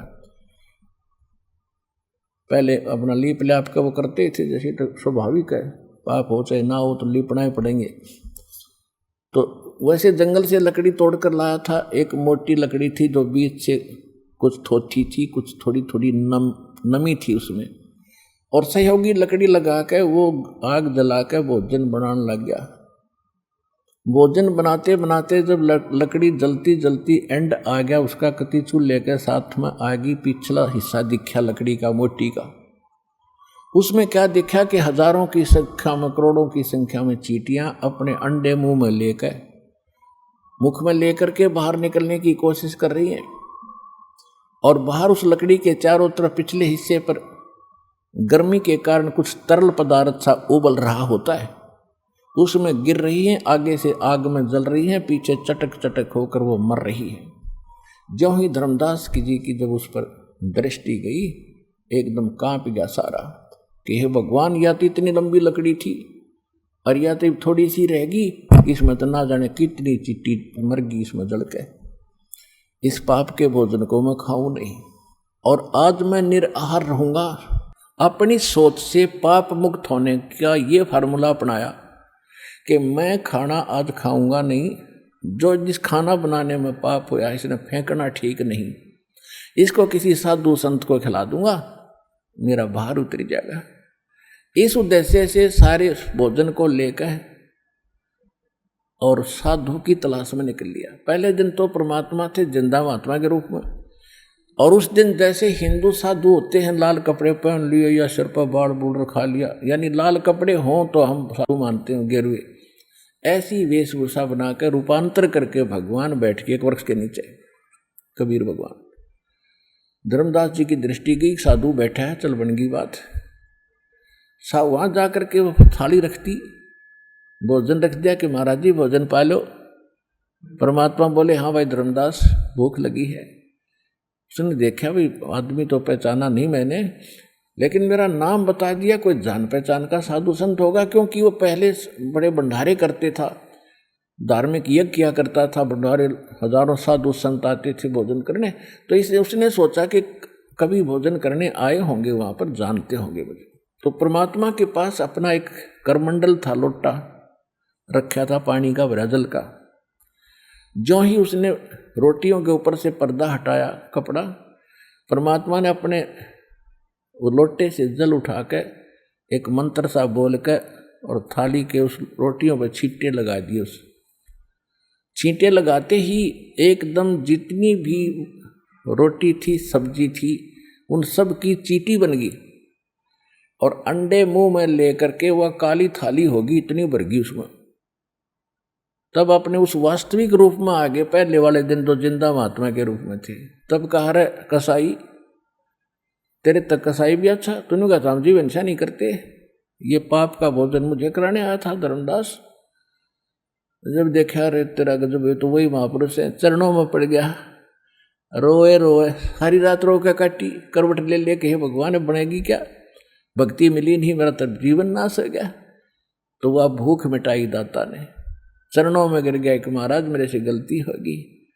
पहले अपना लीप लाप का वो करते थे, जैसे तो स्वाभाविक है, पाप हो चाहे ना हो तो लीपना ही पड़ेंगे। तो वैसे जंगल से लकड़ी तोड़ कर लाया था। एक मोटी लकड़ी थी जो बीच से कुछ थोथी थी, कुछ थोड़ी थोड़ी नमी थी उसमें, और सहयोगी लकड़ी लगा के वो आग जला के भोजन बनाने लग गया। भोजन बनाते बनाते जब लकड़ी जलती जलती एंड आ गया उसका, कति चूल्हे के साथ में आगी पिछला हिस्सा दिखा लकड़ी का, मोटी का। उसमें क्या दिखा कि हजारों की संख्या में, करोड़ों की संख्या में चींटियां अपने अंडे मुंह में लेकर, मुख में लेकर के बाहर निकलने की कोशिश कर रही हैं। और बाहर उस लकड़ी के चारों तरफ पिछले हिस्से पर गर्मी के कारण कुछ तरल पदार्थ सा उबल रहा होता है, उसमें गिर रही हैं, आगे से आग में जल रही हैं, पीछे चटक चटक होकर वो मर रही है। ज्यों ही धर्मदास जी की जब उस पर दृष्टि गई, एकदम कांप गया सारा कि हे भगवान, या तो इतनी लंबी लकड़ी थी और या तो थोड़ी सी रहेगी, इसमें तो ना जाने कितनी चिट्टी मर गई इसमें जल के। इस पाप के भोजन को मैं खाऊं नहीं, और आज मैं निराहार रहूंगा। अपनी सोच से पाप मुक्त होने का ये फार्मूला अपनाया कि मैं खाना आज खाऊंगा नहीं, जो जिस खाना बनाने में पाप हुआ इसने फेंकना ठीक नहीं, इसको किसी साधु संत को खिला दूंगा, मेरा भार उतर जाएगा। इस उद्देश्य से सारे भोजन को लेकर और साधु की तलाश में निकल लिया। पहले दिन तो परमात्मा थे जिंदा महात्मा के रूप में, और उस दिन जैसे हिंदू साधु होते हैं, लाल कपड़े पहन लिए या सिर पर बाड़ बूढ़ रखा लिया, यानी लाल कपड़े हों तो हम साधु मानते हैं, गेरुए, ऐसी वेशभूषा बनाकर रूपांतर करके भगवान बैठ के एक वृक्ष के नीचे, कबीर भगवान, धर्मदास जी की दृष्टि गई, साधु बैठा है, चल बन गई बात। साहब वहां जाकर के वो थाली रखती, भोजन रख दिया कि महाराज जी भोजन पा लो। परमात्मा बोले हाँ भाई धर्मदास भूख लगी है। उसने देखा भाई आदमी तो पहचाना नहीं मैंने, लेकिन मेरा नाम बता दिया, कोई जान पहचान का साधु संत होगा, क्योंकि वो पहले बड़े भंडारे करते था, धार्मिक यज्ञ किया करता था, भंडारे हजारों साधु संत आते थे भोजन करने। तो इसलिए उसने सोचा कि कभी भोजन करने आए होंगे, वहां पर जानते होंगे मुझे। तो परमात्मा के पास अपना एक करमंडल था, लोटा रखा था पानी का भरा जल का। जो ही उसने रोटियों के ऊपर से पर्दा हटाया कपड़ा, परमात्मा ने अपने वो लोटे से जल उठाकर एक मंत्र सा बोल कर और थाली के उस रोटियों पर छींटे लगा दिए। उस छींटे लगाते ही एकदम जितनी भी रोटी थी सब्जी थी उन सब की चींटी बन गई, और अंडे मुंह में लेकर के वह काली थाली होगी इतनी भर गई उसमें। तब अपने उस वास्तविक रूप में आ गए। पहले वाले दिन तो जिंदा महात्मा के रूप में थे। तब कहा रे कसाई, तेरे तक कसाई भी अच्छा, तूने कहा राम जी वैसा नहीं करते, ये पाप का भोजन मुझे कराने आया था धर्मदास। जब देखा रे तेरा गजब है, तो वही महापुरुष है, चरणों में पड़ गया, रोए रोए सारी रात रो के काटी, करवट ले ले के भगवान बनेगी क्या, भक्ति मिली नहीं, मेरा तो जीवन नाश हो गया। तो वह भूख मिटाई दाता ने, चरणों में गिर गया कि महाराज मेरे से गलती होगी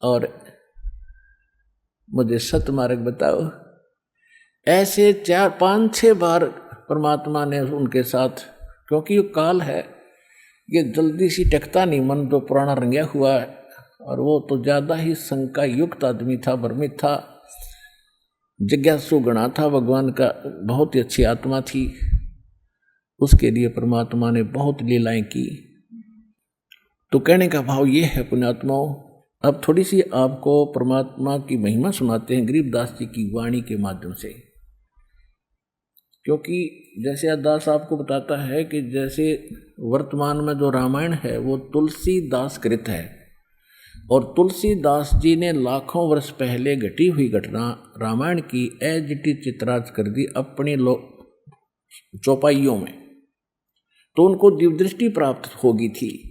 और मुझे सत मार्ग बताओ। ऐसे 4-5-6 बार परमात्मा ने उनके साथ, क्योंकि ये काल है, ये जल्दी सी टकता नहीं, मन तो पुराना रंगया हुआ है, और वो तो ज़्यादा ही शंका युक्त आदमी था, भ्रमित था, जिज्ञासु गणा था, भगवान का बहुत ही अच्छी आत्मा थी। उसके लिए परमात्मा ने बहुत लीलाएं की। तो कहने का भाव ये है पुण्यात्माओं, अब थोड़ी सी आपको परमात्मा की महिमा सुनाते हैं गरीबदास जी की वाणी के माध्यम से। क्योंकि जैसे दास आपको बताता है कि जैसे वर्तमान में जो रामायण है वो तुलसीदास कृत है, और तुलसीदास जी ने लाखों वर्ष पहले घटी हुई घटना रामायण की एज इट इज चित्रार्थ कर दी अपनी चौपाइयों में, तो उनको दिव्यदृष्टि प्राप्त होगी थी।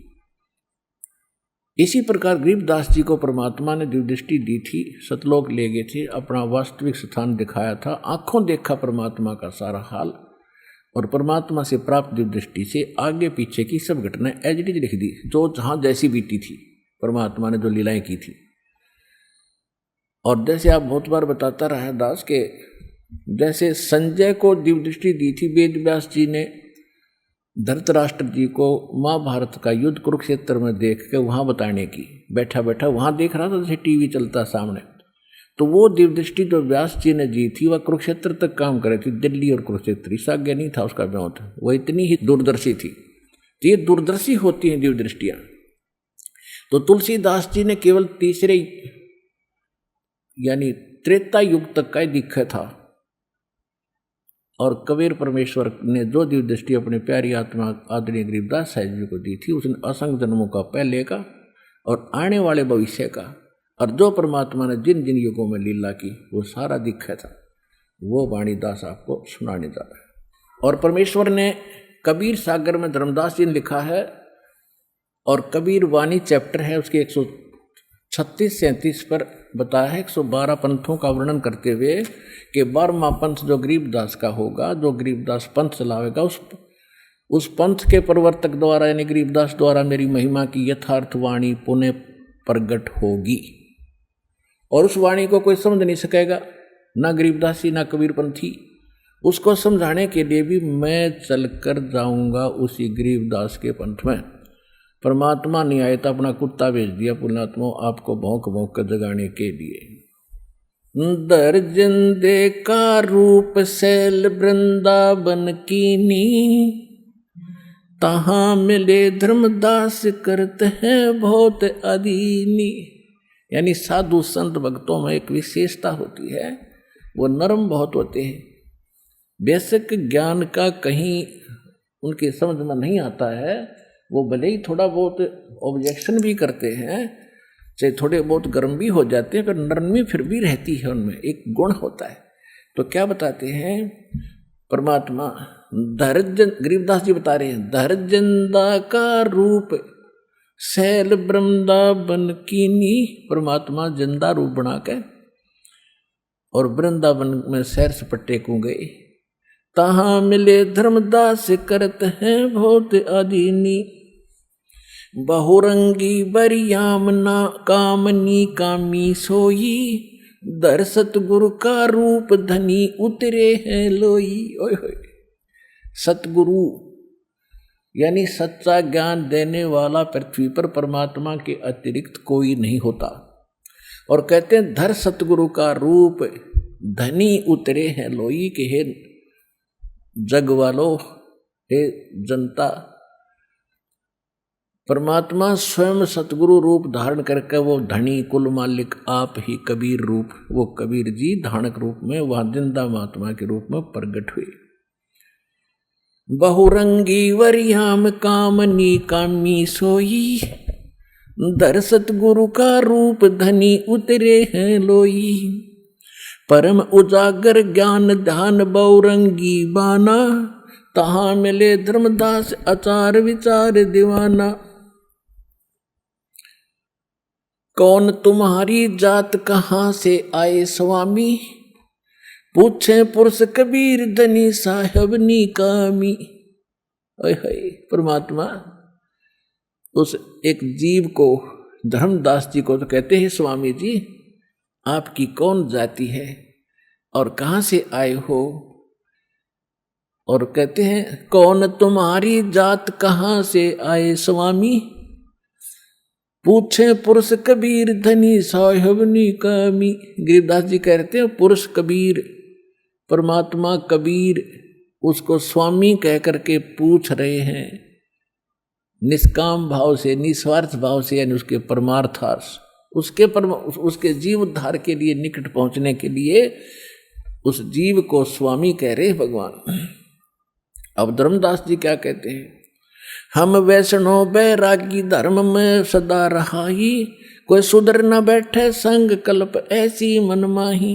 इसी प्रकार गरीबदास जी को परमात्मा ने दिव्यदृष्टि दी थी, सतलोक ले गए थे, अपना वास्तविक स्थान दिखाया था, आंखों देखा परमात्मा का सारा हाल, और परमात्मा से प्राप्त दिव्यदृष्टि से आगे पीछे की सब घटनाएं एज इट इज लिख दी, जो जहां जैसी बीती थी, परमात्मा ने जो लीलाएं की थी। और जैसे आप बहुत बार बताता रहा है दास के, जैसे संजय को दिव्यदृष्टि दी थी वेद व्यास जी ने धृतराष्ट्र जी को महाभारत का युद्ध कुरुक्षेत्र में देख के वहां बताने की, बैठा बैठा वहां देख रहा था जैसे टीवी चलता सामने, तो वो दिव्यदृष्टि जो व्यास जी ने दी थी वह कुरुक्षेत्र तक काम करे थी, दिल्ली और कुरुक्षेत्र, इस आज्ञा नहीं था उसका व्योत, वह इतनी ही दूरदर्शी थी। तो ये दूरदर्शी होती हैं दिव्यदृष्टियां। तो तुलसीदास जी ने केवल तीसरे यानी त्रेता युग तक का दिखा था, और कबीर परमेश्वर ने जो दिव्यदृष्टि अपने प्यारी आत्मा आदरणीय गरीबदास साहिब जी को दी थी, उसने असंख्य जन्मों का पहले का और आने वाले भविष्य का, और जो परमात्मा ने जिन जिन युगों में लीला की वो सारा दिखा था, वो वाणीदास आपको सुनाने जा रहा है। और परमेश्वर ने कबीर सागर में धर्मदास जी ने लिखा है, और कबीर वाणी चैप्टर है उसके 136-37 पर बताया है 112 पंथों का वर्णन करते हुए कि 12वां पंथ जो गरीबदास का होगा, जो गरीबदास पंथ चलावेगा, उस पंथ के प्रवर्तक द्वारा यानी गरीबदास द्वारा मेरी महिमा की यथार्थ वाणी पुनः प्रगट होगी। और उस वाणी को कोई समझ नहीं सकेगा, ना गरीबदासी ना कबीरपंथी। उसको समझाने के लिए भी मैं चलकर जाऊंगा उसी गरीबदास के पंथ में। परमात्मा नहीं आए तो अपना कुत्ता भेज दिया पुण्यात्मा आपको भौंक भौंक कर जगाने के लिए। दर्जन दे का रूप शैल वृंदावन कीनी, तहाँ मिले धर्मदास करते हैं बहुत अदीनी। यानी साधु संत भक्तों में एक विशेषता होती है, वो नरम बहुत होते हैं। बेसिक ज्ञान का कहीं उनके समझ में नहीं आता है, वो भले ही थोड़ा बहुत ऑब्जेक्शन भी करते हैं, चाहे थोड़े बहुत गर्म भी हो जाते हैं पर नरमी फिर भी रहती है, उनमें एक गुण होता है। तो क्या बताते हैं परमात्मा, धैर्य, गरीबदास जी बता रहे हैं, धैर्यंदा का रूप शैल वृंदावन कीनी। परमात्मा जिंदा रूप बना के और वृंदावन में सैर सपट्टे को गए, तहां मिले धर्मदास करत हैं बहुत अधीनी। बहुरंगी बरियामना कामनी कामी सोई, दर सतगुरु का रूप धनी उतरे हैं लोई। ओए होए, सतगुरु यानी सच्चा ज्ञान देने वाला पृथ्वी पर परमात्मा के अतिरिक्त कोई नहीं होता। और कहते हैं धर सतगुरु का रूप धनी उतरे हैं लोई, के हे जग वालों, हे जनता, परमात्मा स्वयं सतगुरु रूप धारण करके वो धनी कुल मालिक आप ही कबीर रूप, वो कबीर जी धानक रूप में वह जिंदा महात्मा के रूप में प्रकट हुए। बहुरंगी वरियाम कामनी कामी सोई, दर सतगुरु का रूप धनी उतरे हैं लोई। परम उजागर ज्ञान ध्यान बहुरंगी बाना, तहां मिले धर्मदास आचार विचार दीवाना। कौन तुम्हारी जात कहाँ से आए स्वामी, पूछे पुरुष कबीर धनी साहब नी कामी। ओए होए, परमात्मा उस एक जीव को, धर्मदास जी को तो कहते हैं स्वामी जी आपकी कौन जाति है और कहाँ से आए हो। और कहते हैं कौन तुम्हारी जात कहाँ से आए स्वामी, पूछे पुरुष कबीर धनी साहब नी कामी। गरीबदास जी कहते हैं पुरुष कबीर, परमात्मा कबीर उसको स्वामी कह करके पूछ रहे हैं, निष्काम भाव से, निस्वार्थ भाव से, यानी उसके परमार्थार्थ, उसके जीव उद्धार के लिए, निकट पहुंचने के लिए उस जीव को स्वामी कह रहे भगवान। अब धर्मदास जी क्या कहते हैं, हम वैष्णव बैरागी धर्म में सदा रहाई, कोई सुधर न बैठे संग कल्प ऐसी मनमाही।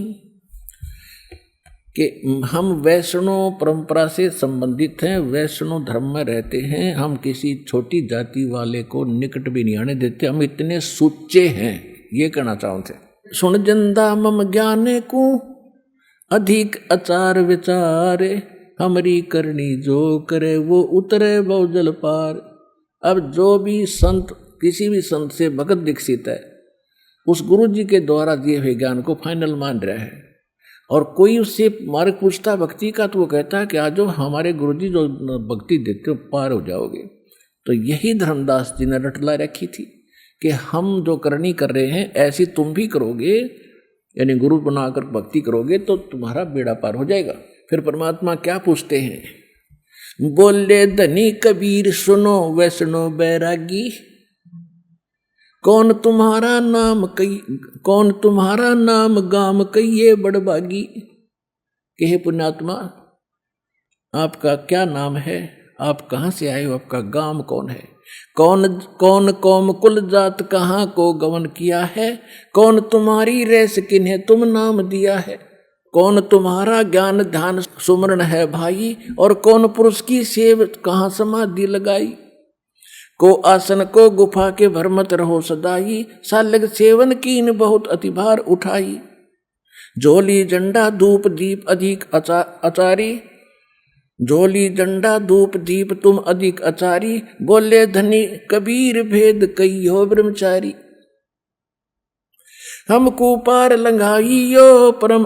कि हम वैष्णव परंपरा से संबंधित हैं, वैष्णव धर्म में रहते हैं, हम किसी छोटी जाति वाले को निकट भी नहीं आने देते, हम इतने सुच्चे हैं, ये कहना चाहते हैं। सुन जिंदा मम ज्ञाने को अधिक आचार विचारे, हमारी करनी जो करे वो उतरे बहुजल पार। अब जो भी संत, किसी भी संत से भगत दीक्षित है, उस गुरु जी के द्वारा दिए हुए ज्ञान को फाइनल मान रहा है, और कोई उससे मार्ग पूछता भक्ति का तो वो कहता है कि आज जो हमारे गुरुजी जो भक्ति देते हो पार हो जाओगे। तो यही धर्मदास जी ने रटला रखी थी कि हम जो करनी कर रहे हैं ऐसी तुम भी करोगे, यानी गुरु बनाकर भक्ति करोगे तो तुम्हारा बेड़ा पार हो जाएगा। फिर परमात्मा क्या पूछते हैं, बोले धनी कबीर सुनो वैष्णो बैरागी, कौन तुम्हारा नाम गाम कहिए बड़भागी। कि हे पुण्यात्मा आपका क्या नाम है, आप कहाँ से आए हो, आपका गाम कौन है, कौन कौम कुल जात कहाँ को गमन किया है, कौन तुम्हारी रेस किन्हें तुम नाम दिया है, कौन तुम्हारा ज्ञान ध्यान सुमरण है भाई, और कौन पुरुष की सेव कहाँ समाधि लगाई। को आसन को गुफा के भरमत रहो सदाई, सालग सेवन कीन बहुत अतिभार उठाई। झोली झंडा धूप दीप अधिक अचारी, झोली झंडा धूप दीप तुम अधिक अचारी, बोले धनी कबीर भेद कहियो ब्रह्मचारी। हमको पार लंघाइयो परम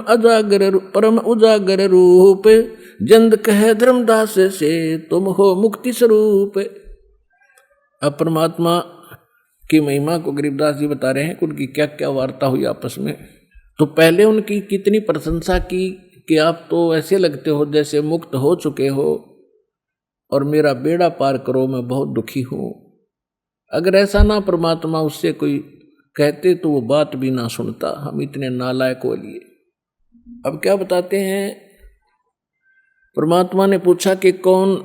उजागर रूप, जंद कहे धर्मदास से तुम हो मुक्ति स्वरूप। अब परमात्मा की महिमा को गरीबदास जी बता रहे हैं कि उनकी क्या क्या वार्ता हुई आपस में। तो पहले उनकी कितनी प्रशंसा की कि आप तो ऐसे लगते हो जैसे मुक्त हो चुके हो और मेरा बेड़ा पार करो, मैं बहुत दुखी हूँ। अगर ऐसा ना परमात्मा उससे कोई कहते तो वो बात भी ना सुनता, हम इतने नालायक हो लिए। अब क्या बताते हैं, परमात्मा ने पूछा कि कौन,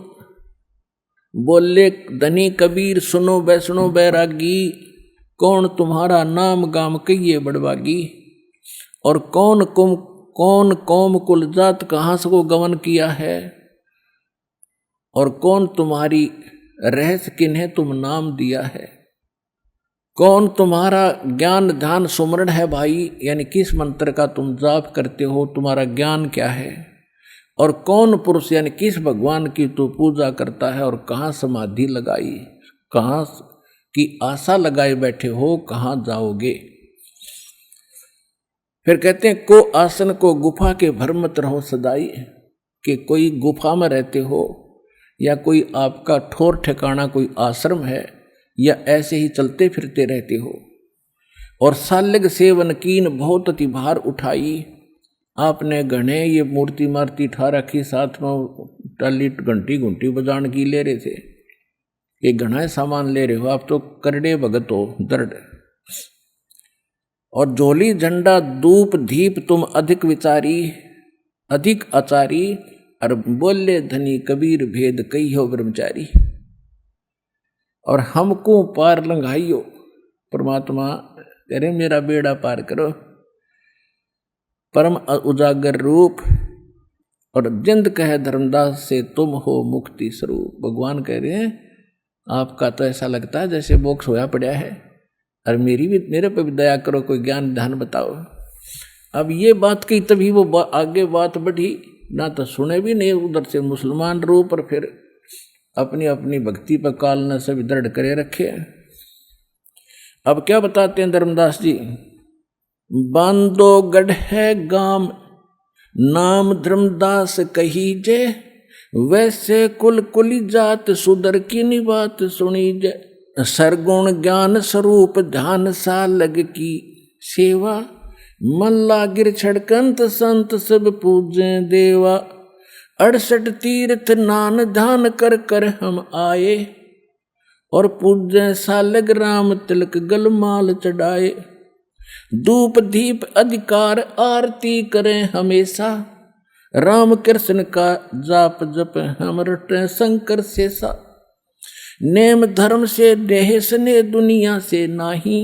बोले धनी कबीर सुनो वैष्णो बैरागी, कौन तुम्हारा नाम गाम कहिए बड़वागी, और कौन कौम कुल जात कहाँ से को गमन किया है, और कौन तुम्हारी रहस्य किन्हें तुम नाम दिया है, कौन तुम्हारा ज्ञान ध्यान सुमरण है भाई, यानी किस मंत्र का तुम जाप करते हो, तुम्हारा ज्ञान क्या है, और कौन पुरुष यानी किस भगवान की तू पूजा करता है, और कहाँ समाधि लगाई, कहाँ की आशा लगाए बैठे हो, कहाँ जाओगे। फिर कहते हैं को आसन को गुफा के भर मत रहो सदाई, कि कोई गुफा में रहते हो या कोई आपका ठोर ठिकाना कोई आश्रम है, या ऐसे ही चलते फिरते रहते हो। और सालग सेवन कीन बहुत अति भार उठाई, आपने घने ये मूर्ति मारती ठा रखी, साथ में टाली घंटी घंटी बजान की ले रहे थे, ये घना सामान ले रहे हो आप तो करड़े भगत हो दर्द। और झोली झंडा धूप दीप तुम अधिक विचारी, अधिक आचारी, और बोले धनी कबीर भेद कही हो ब्रह्मचारी। और हमको पार लंघाइयो, परमात्मा करे मेरा बेड़ा पार करो, परम उजागर रूप, और जिंद कहे धर्मदास से तुम हो मुक्ति स्वरूप। भगवान कह रहे हैं आपका तो ऐसा लगता है जैसे मोक्ष होया पड़ा है, और मेरे पे भी दया करो, कोई ज्ञान ध्यान बताओ। अब ये बात की तभी वो आगे बात बढ़ी, ना तो सुने भी नहीं, उधर से मुसलमान रूप, और फिर अपनी अपनी भक्ति पर काल न सभी दृढ़ करे रखे। अब क्या बताते हैं धर्मदास जी, बांधो गढ़ है गाम नाम धर्मदास कही जे, वैसे कुल कुली जात सुधर की नि बात सुनी जे। सरगुण ज्ञान स्वरूप ध्यान सालग की सेवा, मन लागिर छड़कंत संत सब पूजे देवा। 68 तीर्थ नान ध्यान कर कर हम आए, और पूजे सालग राम तिलक गलमाल चढ़ाए। धूप दीप अधिकार आरती करें हमेशा, राम कृष्ण का जाप जप हम रटे शंकर शेषा। नेम धर्म से देह स्नेह दुनिया से नाही,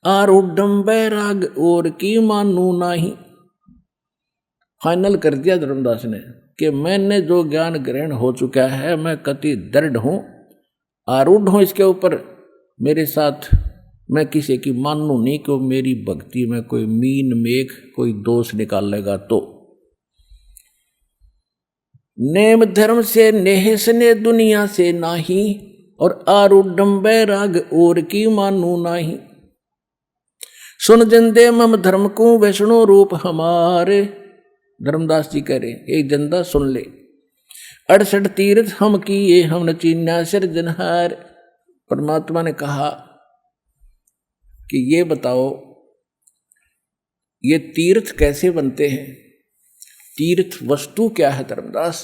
आरूढ़ बैराग और की मानू नाही। फाइनल कर दिया धर्मदास ने कि मैंने जो ज्ञान ग्रहण हो चुका है, मैं कति दृढ़ हूं, आरूढ़ हूं इसके ऊपर, मेरे साथ मैं किसी की मानू नहीं कि मेरी भक्ति में कोई मीन मेघ कोई दोष निकालेगा। तो नेम धर्म से नेह स्नेह दुनिया से नाही, और आरूढ़ बैराग और की मानू नाही। सुन जंदे मम धर्म को वैष्णो रूप हमारे, धर्मदास जी कह रहे एक जंदा सुन ले। 68 तीर्थ हम किए हम न चीन्या सिरजनहार। परमात्मा ने कहा कि ये बताओ ये तीर्थ कैसे बनते हैं, तीर्थ वस्तु क्या है धर्मदास।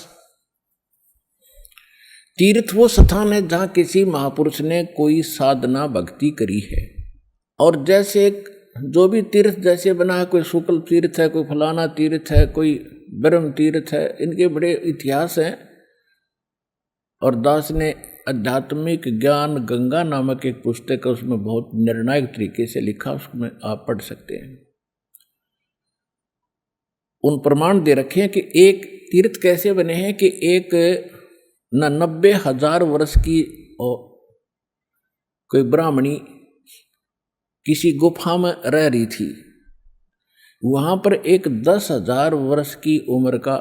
तीर्थ वो स्थान है जहां किसी महापुरुष ने कोई साधना भक्ति करी है। और जैसे जो भी तीर्थ जैसे बना है, कोई शुक्ल तीर्थ है, कोई फलाना तीर्थ है, कोई ब्रह्म तीर्थ है, इनके बड़े इतिहास हैं। और दास ने आध्यात्मिक ज्ञान गंगा नामक एक पुस्तक है, उसमें बहुत निर्णायक तरीके से लिखा, उसमें आप पढ़ सकते हैं। उन प्रमाण दे रखे हैं कि एक तीर्थ कैसे बने हैं कि एक 90,000 वर्ष की कोई ब्राह्मणी किसी गुफा में रह रही थी। वहां पर एक 10,000 वर्ष की उम्र का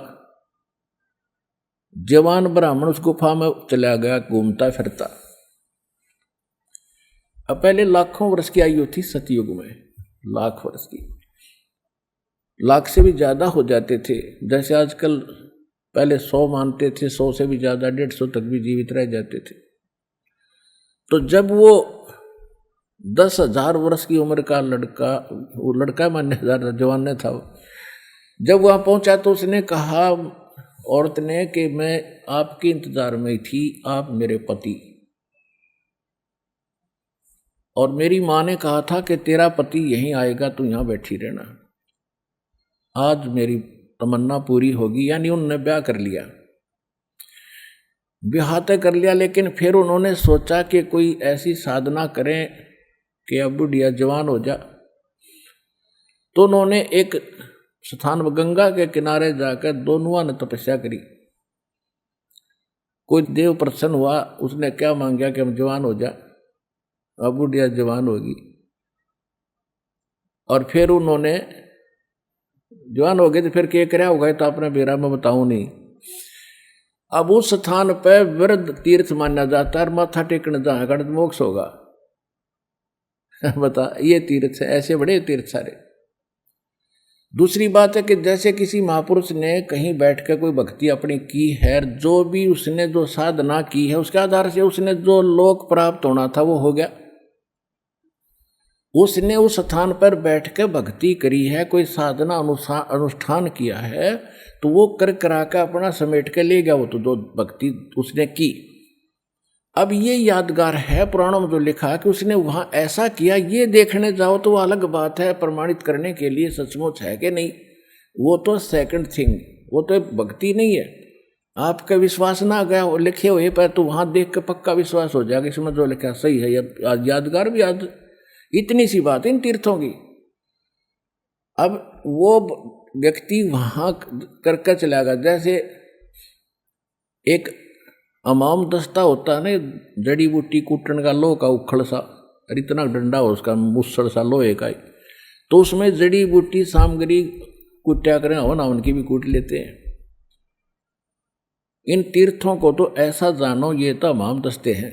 जवान ब्राह्मण उस गुफा में चला गया घूमता फिरता। अब पहले लाखों वर्ष की आयु थी सतयुग में, लाख वर्ष की, लाख से भी ज्यादा हो जाते थे। जैसे आजकल पहले 100 मानते थे, 100 से भी ज्यादा 150 तक भी जीवित रह जाते थे। तो जब वो 10,000 वर्ष की उम्र का लड़का, वो लड़का मानने जवान ने था, जब वहां पहुंचा तो उसने कहा औरत ने कि मैं आपके इंतजार में थी, आप मेरे पति, और मेरी माँ ने कहा था कि तेरा पति यहीं आएगा, तू यहां बैठी रहना। आज मेरी तमन्ना पूरी होगी। यानी उन्होंने ब्याह कर लिया, ब्याह तय कर लिया। लेकिन फिर उन्होंने सोचा कि कोई ऐसी साधना करें कि अब बुढ़िया जवान हो जा। तो उन्होंने एक स्थान में गंगा के किनारे जाकर दोनों ने तपस्या करी। कोई देव प्रसन्न हुआ, उसने क्या मांगा कि हम जवान हो जा, अब बुढ़िया जवान होगी। और फिर उन्होंने जवान हो गए तो फिर क्या क्या होगा तो आपने बेरा में बताऊं नहीं। अब उस स्थान पर वृद्ध तीर्थ माना जाता है और माथा टेकने जाएगा तो मोक्ष होगा। बता, ये तीर्थ है, ऐसे बड़े तीर्थ सारे। दूसरी बात है कि जैसे किसी महापुरुष ने कहीं बैठ कर कोई भक्ति अपनी की है, जो भी उसने जो साधना की है उसके आधार से उसने जो लोक प्राप्त होना था वो हो गया। उसने उस स्थान पर बैठ कर भक्ति करी है, कोई साधना अनुष्ठान किया है, तो वो कर करा कर अपना समेट के ले गया वो तो जो भक्ति उसने की। अब ये यादगार है पुराणों में जो लिखा कि उसने वहां ऐसा किया, ये देखने जाओ तो वो अलग बात है, प्रमाणित करने के लिए सचमुच है कि नहीं, वो तो सेकंड थिंग, वो तो भक्ति नहीं है। आपका विश्वास ना गया वो लिखे हुए पर तो वहां देख कर पक्का विश्वास हो जाएगा इसमें जो लिखा सही है। यादगार भी याद, इतनी सी बात है इन तीर्थों की। अब वो व्यक्ति वहां करके चला गया, जैसे एक अमाम दस्ता होता है ना, जड़ी बूटी कूटन का लोह का उखड़ सा, और इतना डंडा हो उसका मुसड़ सा लोहे का ही, तो उसमें जड़ी बूटी सामग्री कुट्या करें हवन हवन की भी कूट लेते हैं। इन तीर्थों को तो ऐसा जानो ये तो अमाम दस्ते हैं,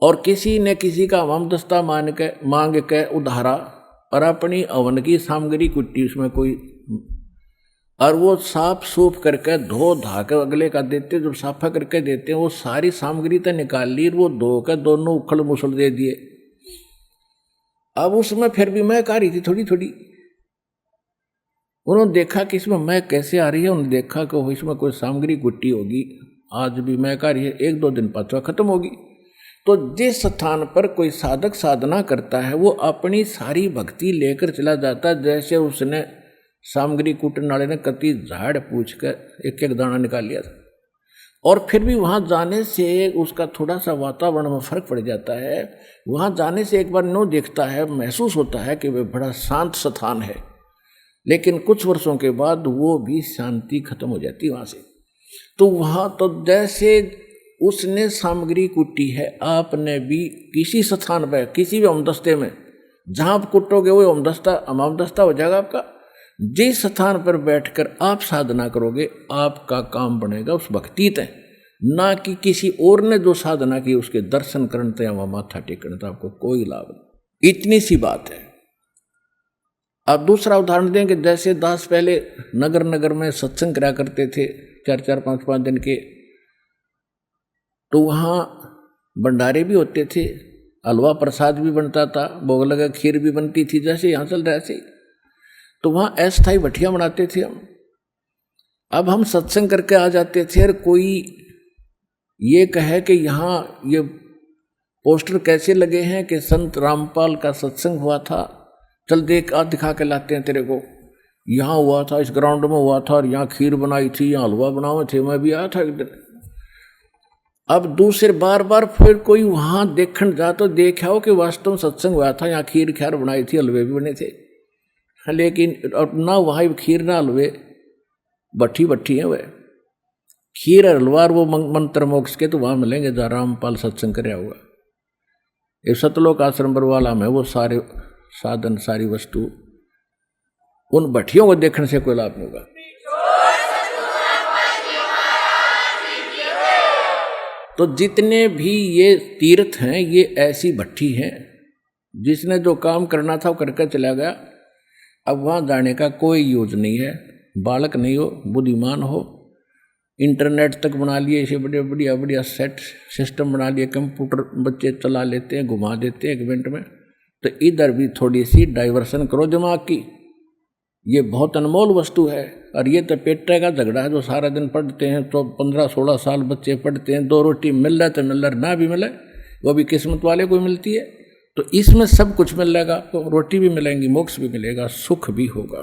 और किसी ने किसी का अमाम दस्ता मांग के उधारा और अपनी हवन की सामग्री कुट्टी उसमें कोई, और वो साफ सूफ करके धो धा कर अगले का देते, जब साफा करके देते हैं वो सारी सामग्री तो निकाल ली, वो धो कर दोनों उखड़ मुसड़ दे दिए। अब उसमें फिर भी महक आ रही थी थोड़ी थोड़ी। उन्होंने देखा कि इसमें महक कैसे आ रही है, उन्होंने देखा कि इसमें कोई सामग्री गुट्टी होगी, आज भी महक आ रही है, 1-2 दिन पाछा खत्म होगी। तो जिस स्थान पर कोई साधक साधना करता है वो अपनी सारी भक्ति लेकर चला जाता है, जैसे उसने सामग्री कूटने वाले ने कति झाड़ पूछ कर एक एक दाना निकाल लिया था। और फिर भी वहाँ जाने से उसका थोड़ा सा वातावरण में फर्क पड़ जाता है। वहाँ जाने से एक बार नो देखता है, महसूस होता है कि वह बड़ा शांत स्थान है, लेकिन कुछ वर्षों के बाद वो भी शांति खत्म हो जाती है वहाँ से। तो वहाँ तो जैसे उसने सामग्री कूटी है, आपने भी किसी स्थान पर किसी भी अमदस्ते में जहाँ आप कुटोगे वो अमदस्ता हो जाएगा आपका। जिस स्थान पर बैठकर आप साधना करोगे आपका काम बनेगा उस भक्ति तय, ना कि किसी और ने जो साधना की उसके दर्शन करने या वहाँ माथा टेकने तो आपको कोई लाभ नहीं। इतनी सी बात है। अब दूसरा उदाहरण देंगे, जैसे दास पहले नगर नगर में सत्संग करा करते थे 4-4, 5-5 दिन के, तो वहाँ भंडारे भी होते थे, हलवा प्रसाद भी बनता था, भोग लगा खीर भी बनती थी, जैसे यहाँ चल रहा ऐसे। तो वहाँ अस्थायी भट्टियाँ बनाते थे हम। अब हम सत्संग करके आ जाते थे और कोई ये कहे कि यहाँ ये पोस्टर कैसे लगे हैं कि संत रामपाल का सत्संग हुआ था, चल देख आज दिखा के लाते हैं तेरे को, यहाँ हुआ था, इस ग्राउंड में हुआ था और यहाँ खीर बनाई थी, यहाँ हलवा बनाए थे, मैं भी आया था एक दिन। अब दूसरे बार बार फिर कोई वहाँ देखने जा तो देखा हो कि वास्तव में सत्संग हुआ था, यहाँ खीर ख्यार बनाई थी, हलवे भी बने थे, लेकिन ना वहाँ खीर ना हलवे, भट्टी है वह खीर और हलवा, वो मंत्र मोक्ष के तो वहाँ मिलेंगे जहाँ रामपाल सत्संग कराया हुआ। ये सतलोक आश्रम बरवाला में वो सारे साधन सारी वस्तु, उन भट्टियों को देखने से कोई लाभ नहीं होगा। तो जितने भी ये तीर्थ हैं ये ऐसी भट्टी हैं, जिसने जो काम करना था वो करके चला गया। अब वहाँ जाने का कोई यूज नहीं है। बालक नहीं हो, बुद्धिमान हो, इंटरनेट तक बना लिए, ऐसे बढ़िया बढ़िया सेट सिस्टम बना लिए, कंप्यूटर बच्चे चला लेते हैं, घुमा देते हैं 1 मिनट में। तो इधर भी थोड़ी सी डाइवर्सन करो दिमाग की, ये बहुत अनमोल वस्तु है। और ये तो पेटे का झगड़ा है, जो सारा दिन पढ़ते हैं, तो 15-16 साल बच्चे पढ़ते हैं, 2 रोटी मिल रहा है तो मिल रहा, ना भी मिले वो भी किस्मत वाले को मिलती है। तो इसमें सब कुछ मिल जाएगा आपको, रोटी भी मिलेंगी, मोक्ष भी मिलेगा, सुख भी होगा।